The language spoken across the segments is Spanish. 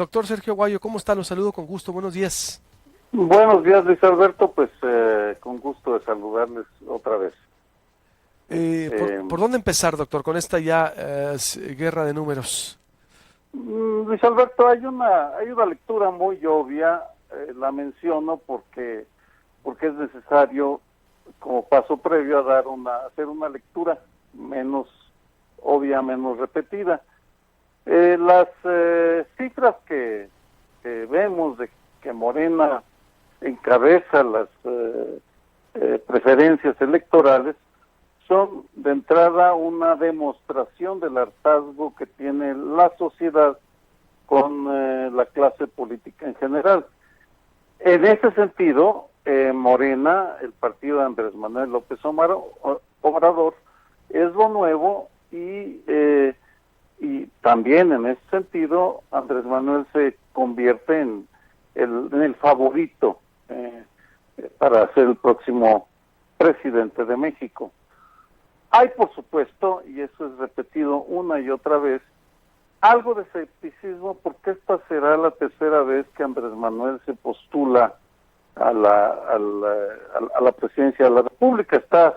Doctor Sergio Aguayo, ¿cómo está? Los saludo con gusto. Buenos días. Buenos días, Luis Alberto. Pues con gusto de saludarles otra vez. ¿Por dónde empezar, doctor, con esta ya guerra de números? Luis Alberto, hay una lectura muy obvia, la menciono porque es necesario, como paso previo, hacer una lectura menos obvia, menos repetida. Las cifras que vemos de que Morena encabeza las preferencias electorales son de entrada una demostración del hartazgo que tiene la sociedad con la clase política en general. En ese sentido, Morena, el partido de Andrés Manuel López Obrador, es lo nuevo y también en ese sentido Andrés Manuel se convierte en el favorito para ser el próximo presidente de México. Hay, por supuesto, y eso es repetido una y otra vez, algo de escepticismo porque esta será la tercera vez que Andrés Manuel se postula a la presidencia de la República. Está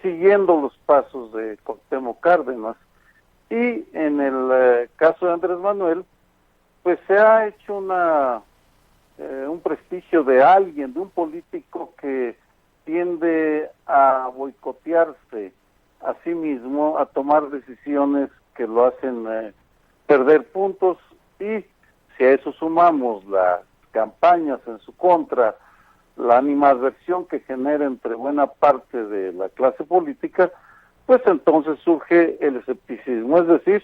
siguiendo los pasos de Cuauhtémoc Cárdenas. Y en el caso de Andrés Manuel, pues se ha hecho un prestigio de alguien, de un político que tiende a boicotearse a sí mismo, a tomar decisiones que lo hacen perder puntos, y si a eso sumamos las campañas en su contra, la animadversión que genera entre buena parte de la clase política, pues entonces surge el escepticismo. Es decir,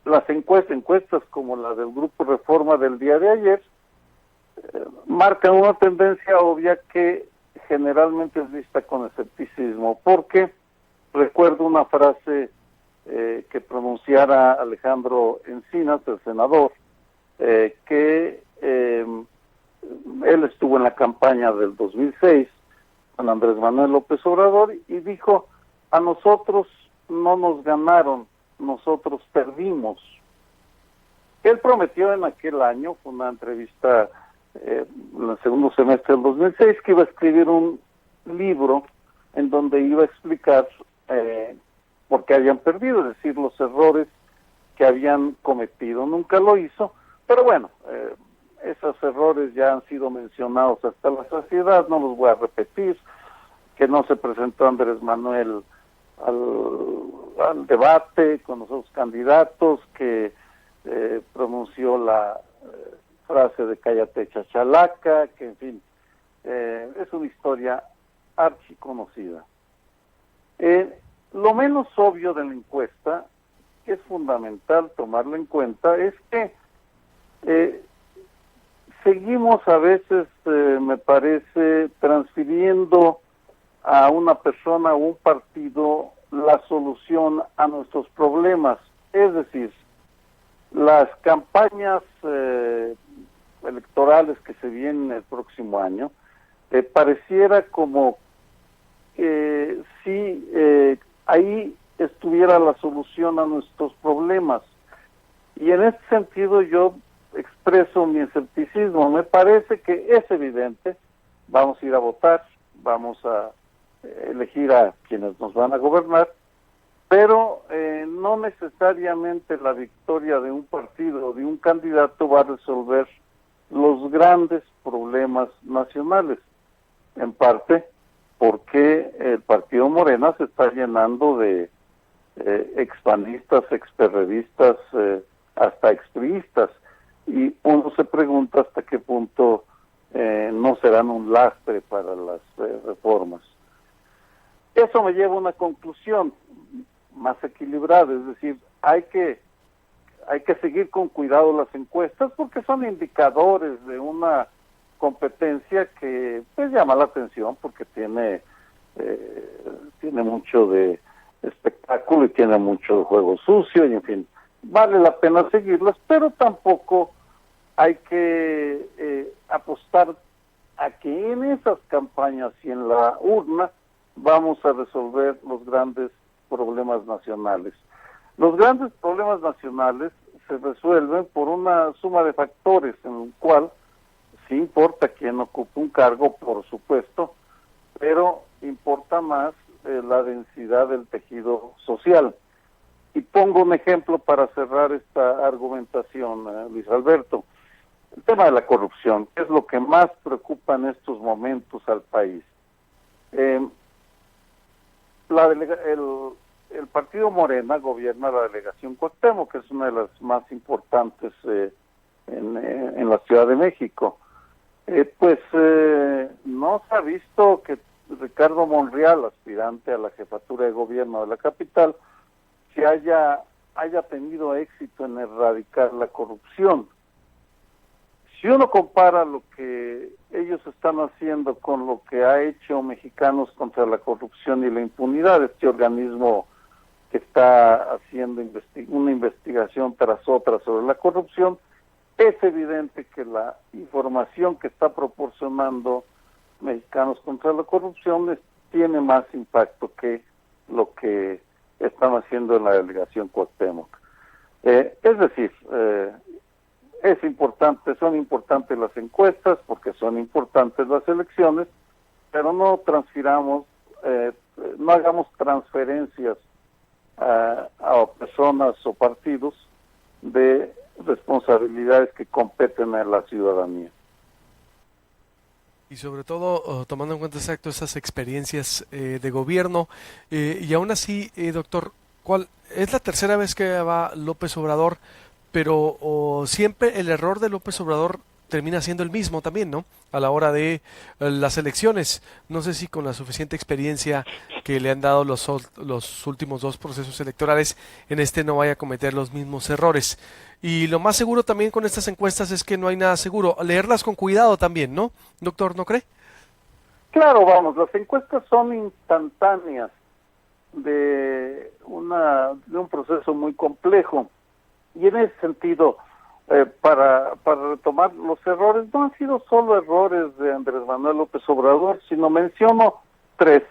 las encuestas como la del Grupo Reforma del día de ayer, marcan una tendencia obvia que generalmente es vista con escepticismo, porque recuerdo una frase que pronunciara Alejandro Encinas, el senador, que él estuvo en la campaña del 2006 con Andrés Manuel López Obrador y dijo: a nosotros no nos ganaron, nosotros perdimos. Él prometió en aquel año, fue una entrevista en el segundo semestre del 2006, que iba a escribir un libro en donde iba a explicar por qué habían perdido, es decir, los errores que habían cometido. Nunca lo hizo, pero bueno, esos errores ya han sido mencionados hasta la saciedad, no los voy a repetir, que no se presentó Andrés Manuel al debate con los otros candidatos, que pronunció la frase de cállate chachalaca, que en fin, es una historia archiconocida. Lo menos obvio de la encuesta, que es fundamental tomarlo en cuenta, es que seguimos a veces, me parece, transfiriendo a una persona o un partido la solución a nuestros problemas. Es decir, las campañas electorales que se vienen el próximo año, pareciera como si ahí estuviera la solución a nuestros problemas. Y en este sentido yo expreso mi escepticismo. Me parece que es evidente, vamos a ir a votar, vamos a elegir a quienes nos van a gobernar, pero no necesariamente la victoria de un partido o de un candidato va a resolver los grandes problemas nacionales, en parte porque el partido Morena se está llenando de expanistas, experredistas, hasta expriistas, y uno se pregunta hasta qué punto no serán un lastre para las reformas. Eso me lleva a una conclusión más equilibrada, es decir, hay que seguir con cuidado las encuestas porque son indicadores de una competencia que pues llama la atención porque tiene mucho de espectáculo y tiene mucho de juego sucio y en fin, vale la pena seguirlas, pero tampoco hay que apostar a que en esas campañas y en la urna vamos a resolver los grandes problemas nacionales. Los grandes problemas nacionales se resuelven por una suma de factores en el cual sí importa quién ocupe un cargo, por supuesto, pero importa más la densidad del tejido social. Y pongo un ejemplo para cerrar esta argumentación, Luis Alberto. El tema de la corrupción, que es lo que más preocupa en estos momentos al país. El partido Morena gobierna la delegación Cuauhtémoc, que es una de las más importantes en la Ciudad de México. No se ha visto que Ricardo Monreal, aspirante a la jefatura de gobierno de la capital, que haya tenido éxito en erradicar la corrupción. Si uno compara lo que ellos están haciendo con lo que ha hecho Mexicanos contra la Corrupción y la Impunidad, este organismo que está haciendo una investigación tras otra sobre la corrupción, es evidente que la información que está proporcionando Mexicanos contra la Corrupción tiene más impacto que lo que están haciendo en la delegación Cuauhtémoc. Es decir, son importantes las encuestas porque son importantes las elecciones, pero no hagamos transferencias a personas o partidos de responsabilidades que competen a la ciudadanía. Y sobre todo, tomando en cuenta exacto esas experiencias de gobierno, y aún así, doctor, ¿cuál es la tercera vez que va López Obrador? Pero siempre el error de López Obrador termina siendo el mismo también, ¿no? A la hora de las elecciones. No sé si con la suficiente experiencia que le han dado los últimos dos procesos electorales, en este no vaya a cometer los mismos errores. Y lo más seguro también con estas encuestas es que no hay nada seguro. Leerlas con cuidado también, ¿no? Doctor, ¿no cree? Claro, vamos, las encuestas son instantáneas de un proceso muy complejo. Y en ese sentido, para retomar, los errores no han sido solo errores de Andrés Manuel López Obrador, sino menciono 3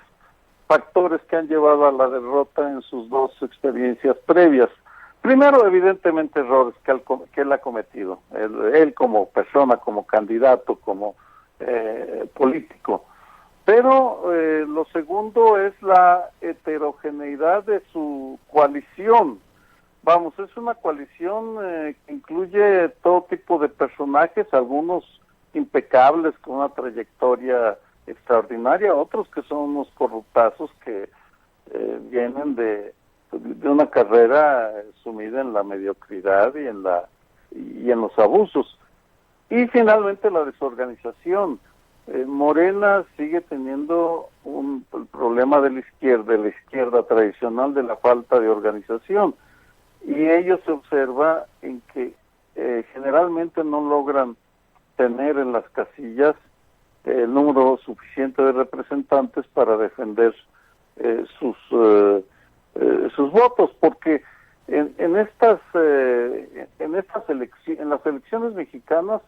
factores que han llevado a la derrota en sus 2 experiencias previas. Primero, evidentemente, errores que él ha cometido, él como persona, como candidato, como político. Pero lo segundo es la heterogeneidad de su coalición. Vamos, es una coalición que incluye todo tipo de personajes, algunos impecables con una trayectoria extraordinaria, otros que son unos corruptazos que vienen de una carrera sumida en la mediocridad y en los abusos. Y finalmente la desorganización. Morena sigue teniendo el problema de la izquierda tradicional, de la falta de organización. Y ello se observa en que generalmente no logran tener en las casillas el número suficiente de representantes para defender sus votos, porque en las elecciones mexicanas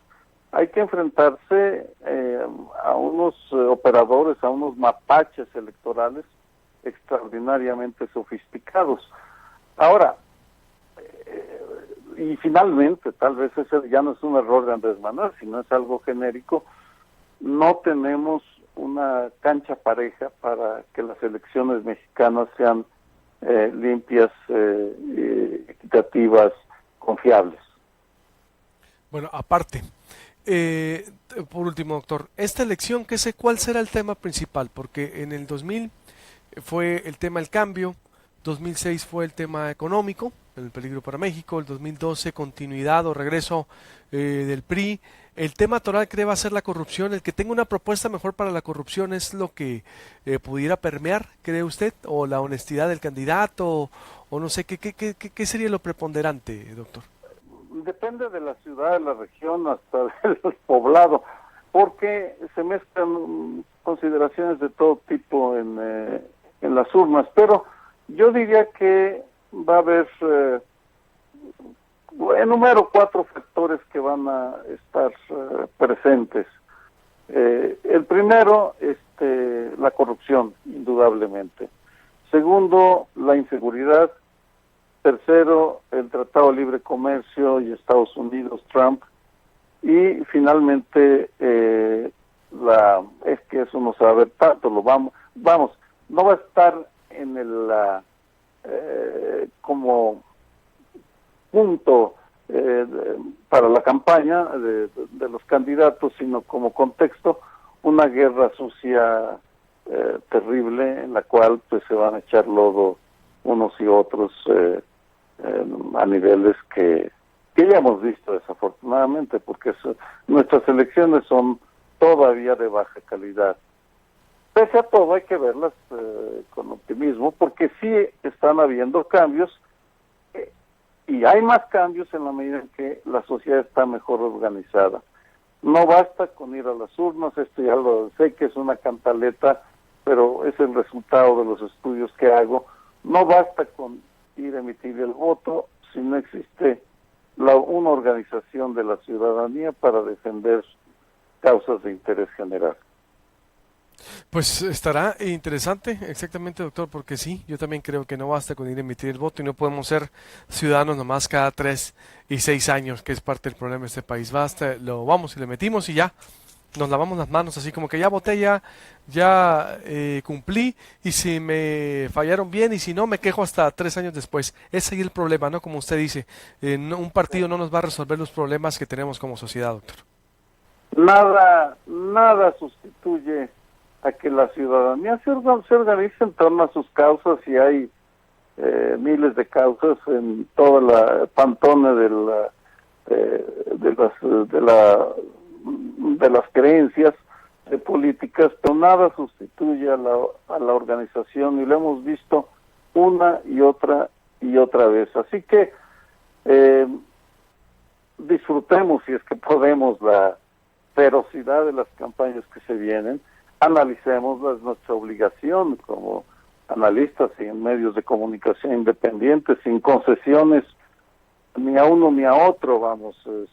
hay que enfrentarse a unos operadores, a unos mapaches electorales extraordinariamente sofisticados. Ahora, y finalmente, tal vez ese ya no es un error de Andrés Manuel, sino es algo genérico, no tenemos una cancha pareja para que las elecciones mexicanas sean limpias, equitativas, confiables. Bueno, aparte, por último, doctor, esta elección, ¿cuál será el tema principal? Porque en el 2000 fue el tema del cambio, 2006 fue el tema económico, el peligro para México, el 2012 continuidad o regreso del PRI. El tema toral cree va a ser la corrupción. El que tenga una propuesta mejor para la corrupción es lo que pudiera permear, ¿cree usted? O la honestidad del candidato, o no sé, ¿qué sería lo preponderante, doctor? Depende de la ciudad, de la región, hasta del poblado, porque se mezclan consideraciones de todo tipo en las urnas, pero yo diría que va a haber, enumero 4 factores que van a estar presentes. El primero, la corrupción, indudablemente. Segundo, la inseguridad. Tercero, el Tratado de Libre Comercio y Estados Unidos, Trump, y finalmente es que eso no se va a ver tanto, no va a estar en como punto para la campaña de los candidatos, sino como contexto, una guerra sucia terrible en la cual pues se van a echar lodo unos y otros a niveles que ya hemos visto desafortunadamente, porque nuestras elecciones son todavía de baja calidad. Pese a todo hay que verlas con optimismo, porque sí están habiendo cambios, y hay más cambios en la medida en que la sociedad está mejor organizada. No basta con ir a las urnas, esto ya lo sé que es una cantaleta, pero es el resultado de los estudios que hago. No basta con ir a emitir el voto si no existe una organización de la ciudadanía para defender causas de interés general. Pues estará interesante, exactamente, doctor, porque sí, yo también creo que no basta con ir a emitir el voto y no podemos ser ciudadanos nomás cada 3 y 6 años, que es parte del problema de este país. Basta, lo vamos y le metimos y ya, nos lavamos las manos, así como que ya voté, ya cumplí, y si me fallaron bien, y si no, me quejo hasta 3 años después. Ese es ahí el problema, ¿no? Como usted dice, un partido no nos va a resolver los problemas que tenemos como sociedad, doctor. Nada sustituye a que la ciudadanía se organice en torno a sus causas, y hay miles de causas en toda la pantone de las creencias políticas, pero nada sustituye a la organización, y lo hemos visto una y otra vez. Así que disfrutemos, si es que podemos, la ferocidad de las campañas que se vienen, analicémoslas, es nuestra obligación como analistas y en medios de comunicación independientes, sin concesiones ni a uno ni a otro,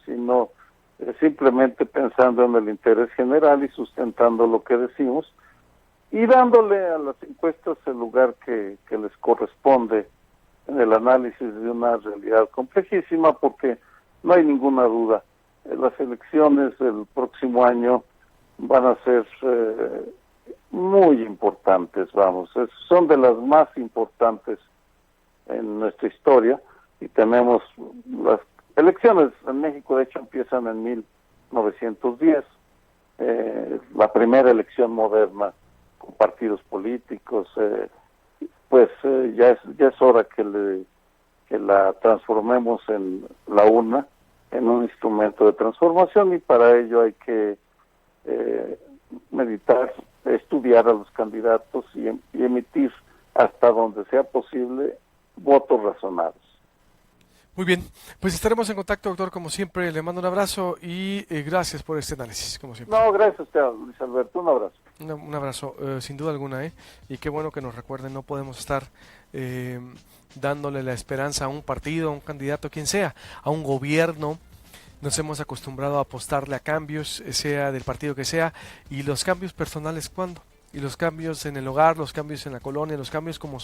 sino simplemente pensando en el interés general y sustentando lo que decimos, y dándole a las encuestas el lugar que les corresponde en el análisis de una realidad complejísima, porque no hay ninguna duda, las elecciones del próximo año van a ser muy importantes, son de las más importantes en nuestra historia, y tenemos las elecciones en México, de hecho empiezan en 1910, la primera elección moderna con partidos políticos, ya es hora que la transformemos en la urna, en un instrumento de transformación, y para ello hay que meditar, estudiar a los candidatos y emitir hasta donde sea posible votos razonados. Muy bien, pues estaremos en contacto, doctor, como siempre. Le mando un abrazo y gracias por este análisis, como siempre. No, gracias a usted, Luis Alberto, un abrazo. Un abrazo, sin duda alguna, y qué bueno que nos recuerden, no podemos estar dándole la esperanza a un partido, a un candidato, quien sea, a un gobierno. Nos hemos acostumbrado a apostarle a cambios, sea del partido que sea, y los cambios personales, ¿cuándo? Y los cambios en el hogar, los cambios en la colonia, los cambios como